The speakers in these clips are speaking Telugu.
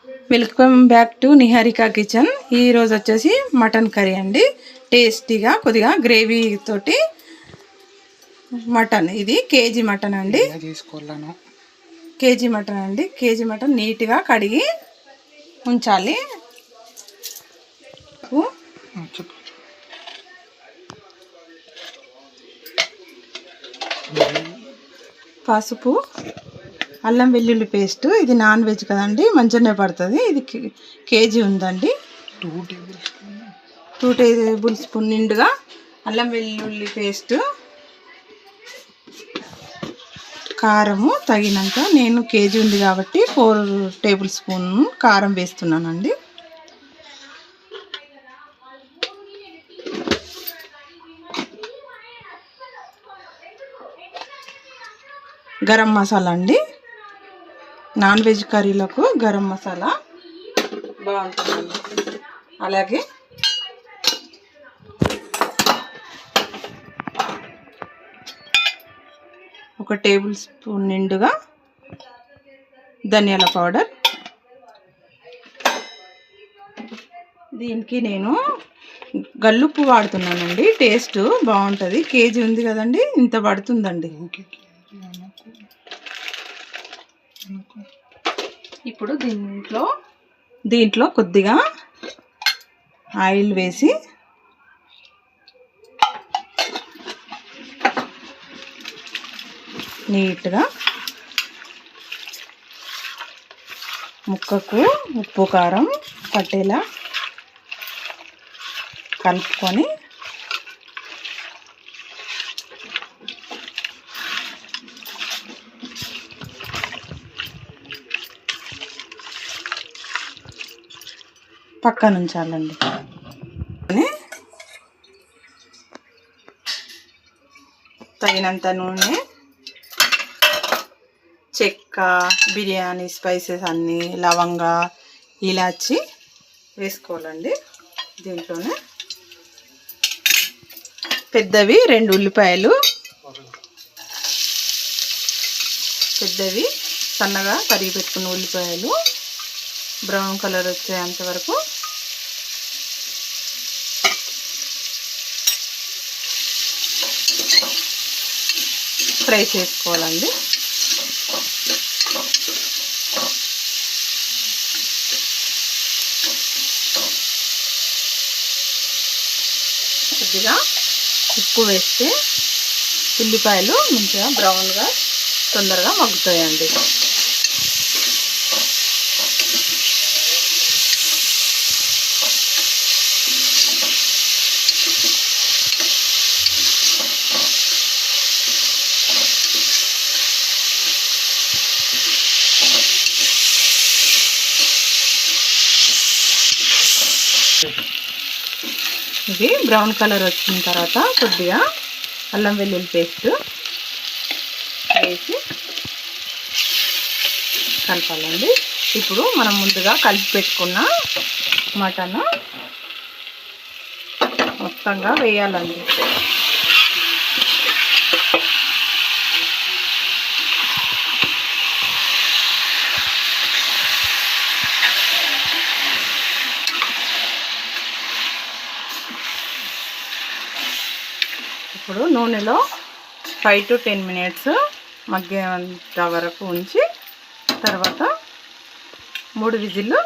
Welcome back to Niharika kitchen. ఈరోజు వచ్చేసి మటన్ కర్రీ అండి. టేస్టీగా కొద్దిగా గ్రేవీ తోటి మటన్. ఇది కేజీ మటన్ అండి. కేజీ మటన్ నీట్గా కడిగి ఉంచాలి. పసుపు, అల్లం వెల్లుల్లి పేస్ట్. ఇది నాన్ వెజ్ కదండి, మంచిగానే పడుతుంది. ఇది కేజీ ఉందండి. 2 టేబుల్ స్పూన్ నిండుగా అల్లం వెల్లుల్లి పేస్ట్, కారము తగినంత. నేను కేజీ ఉంది కాబట్టి 4 టేబుల్ స్పూన్ కారం వేస్తున్నానండి. గరం మసాలా అండి. నాన్ వెజ్ కర్రీలకు గరం మసాలా బాగుంటుందండి. అలాగే ఒక టేబుల్ స్పూన్ నిండుగా ధనియాల పౌడర్. దీనికి నేను గల్లుప్పు వాడుతున్నానండి. టేస్ట్ బాగుంటుంది. కేజీ ఉంది కదండి, ఇంత పడుతుందండి. ఇప్పుడు దీంట్లో కొద్దిగా ఆయిల్ వేసి నీట్గా ముక్కకు ఉప్పు కారం పట్టేలా కలుపుకొని పక్కన ఉంచాలండి. తగినంత నూనె, చెక్క, బిర్యానీ స్పైసెస్ అన్నీ, లవంగా, ఇలాచి వేసుకోవాలండి. దీంట్లోనే పెద్దవి 2 ఉల్లిపాయలు, పెద్దవి సన్నగా తరిగి పెట్టుకున్న ఉల్లిపాయలు బ్రౌన్ కలర్ వచ్చేంత వరకు ఫ్రై చేసుకోవాలండి. కొద్దిగా ఉప్పు వేస్తే ఉల్లిపాయలు మంచిగా బ్రౌన్గా తొందరగా మగ్గుతాయండి. ఇది బ్రౌన్ కలర్ వచ్చిన తర్వాత కొద్దిగా అల్లం వెల్లుల్లి పేస్ట్ వేసి కలపాలండి. ఇప్పుడు మనం ముందుగా కలిపి పెట్టుకున్న మటన్ మొత్తంగా వేయాలండి. ఇప్పుడు నూనెలో 5 to 10 మినిట్స్ మగ్గేంత వరకు ఉంచి తర్వాత 3 విజిల్లు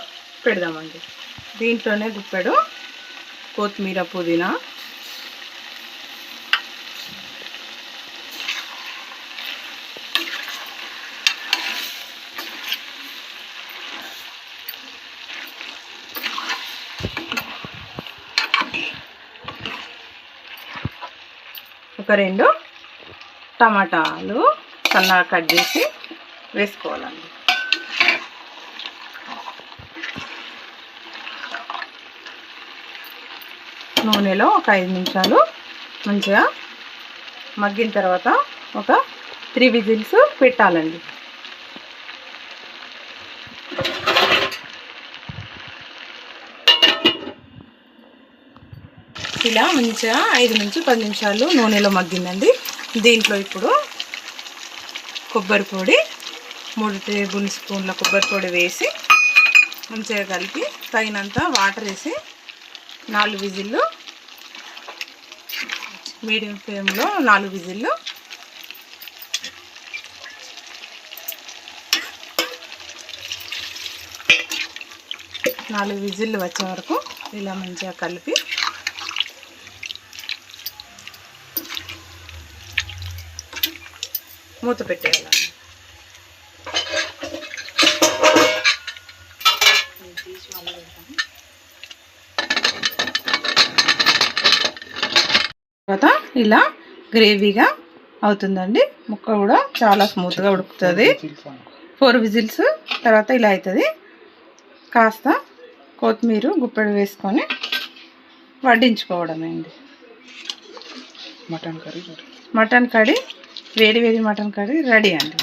పెడదామండి. దీంట్లోనే గుప్పెడు కొత్తిమీర, పుదీనా, ఒక 2 టమాటాలు సన్నగా కట్ చేసి వేసుకోవాలండి. నూనెలో ఒక 5 నిమిషాలు మంచిగా మగ్గిన తర్వాత ఒక 3 విజిల్స్ పెట్టాలండి. ఇలా మంచిగా 5 నుంచి 10 నిమిషాలు నూనెలో మగ్గిందండి. దీంట్లో ఇప్పుడు కొబ్బరి పొడి 3 టేబుల్ స్పూన్ల కొబ్బరి పొడి వేసి మంచిగా కలిపి తగినంత వాటర్ వేసి 4 విజిల్లు, మీడియం ఫ్లేమ్లో 4 విజిల్లు. నాలుగు విజిల్లు వచ్చే వరకు ఇలా మంచిగా కలిపి మూత పెట్టేయాలి. తర్వాత ఇలా గ్రేవీగా అవుతుందండి. ముక్క కూడా చాలా స్మూత్గా ఉడుకుతుంది. 4 విజిల్స్ తర్వాత ఇలా అవుతుంది. కాస్త కొత్తిమీర గుప్పెడు వేసుకొని వడ్డించుకోవడమే అండి. మటన్ కర్రీ వేడి వేడి మటన్ కర్రీ రెడీ అండి.